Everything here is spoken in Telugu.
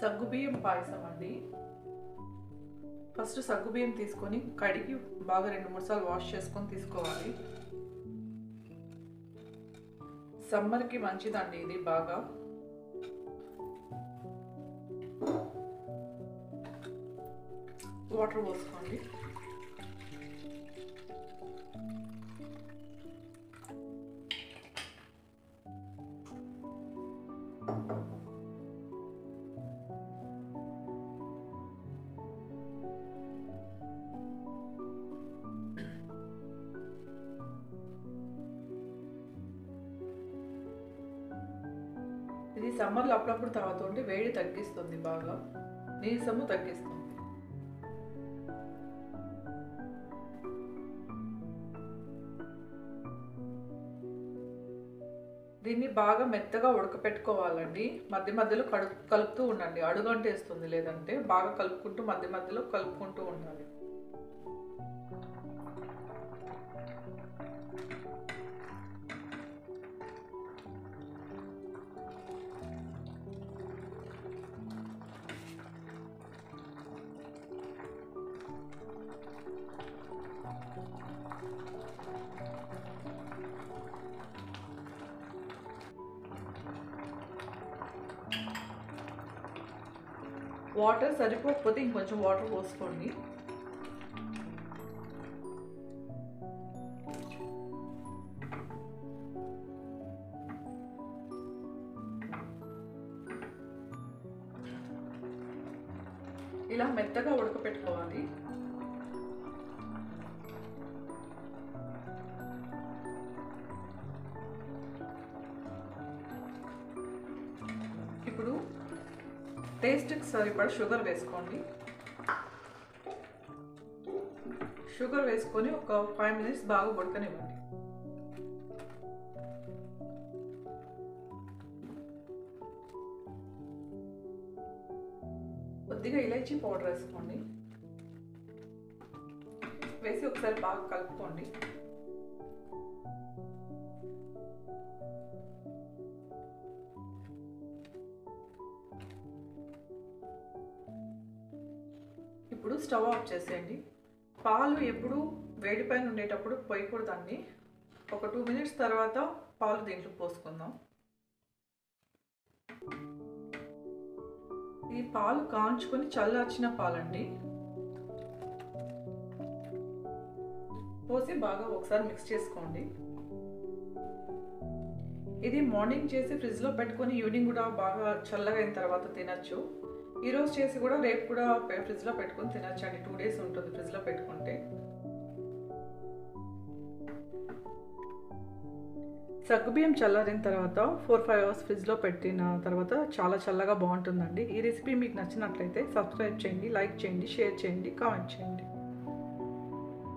సగ్గుబియ్యం పాయసం అండి. ఫస్ట్ సగ్గుబియ్యం తీసుకొని కడిగి బాగా 2-3 సార్లు వాష్ చేసుకొని తీసుకోవాలి. సమ్మర్కి మంచిదండి ఇది. బాగా వాటర్ పోసుకోండి. ఇది సమ్మర్లో అప్పుడప్పుడు తాగుతుంటే వేడి తగ్గిస్తుంది, బాగా నీరసము తగ్గిస్తుంది. దీన్ని బాగా మెత్తగా ఉడకపెట్టుకోవాలండి. మధ్య మధ్యలో కలుపుతూ ఉండండి, అడుగంటేస్తుంది. లేదంటే బాగా కలుపుకుంటూ మధ్య మధ్యలో కలుపుకుంటూ ఉండాలి. వాటర్ సరిపోకపోతే ఇంకొంచెం వాటర్ పోసుకోండి. ఇలా మెత్తగా ఉడకపెట్టుకోవాలి. ఇప్పుడు టేస్ట్కి సరిపడా షుగర్ వేసుకోండి. షుగర్ వేసుకొని ఒక 5 మినిట్స్ బాగా ఉడకనివ్వండి. కొద్దిగా ఇలాచీ పౌడర్ వేసుకోండి. వేసి ఒకసారి బాగా కలుపుకోండి. ఇప్పుడు స్టవ్ ఆఫ్ చేసేయండి. పాలు ఎప్పుడు వేడి పైన ఉండేటప్పుడు పోయకూడదండి. ఒక 2 మినిట్స్ తర్వాత పాలు దీంట్లో పోసుకుందాం. ఈ పాలు కాంచుకొని చల్లార్చిన పాలండి. పోసి బాగా ఒకసారి మిక్స్ చేసుకోండి. ఇది మార్నింగ్ చేసి ఫ్రిడ్జ్లో పెట్టుకొని ఈవినింగ్ కూడా బాగా చల్లగా అయిన తర్వాత తినచ్చు. ఈరోజు చేసి కూడా రేపు కూడా ఫ్రిడ్జ్లో పెట్టుకొని తినచ్చండి. 2 డేస్ ఉంటుంది ఫ్రిడ్జ్లో పెట్టుకుంటే. సగ్గుబియ్యం చల్లారిన తర్వాత 4-5 అవర్స్ ఫ్రిడ్జ్లో పెట్టిన తర్వాత చాలా చల్లగా బాగుంటుందండి. ఈ రెసిపీ మీకు నచ్చినట్లయితే సబ్స్క్రైబ్ చేయండి, లైక్ చేయండి, షేర్ చేయండి, కామెంట్ చేయండి.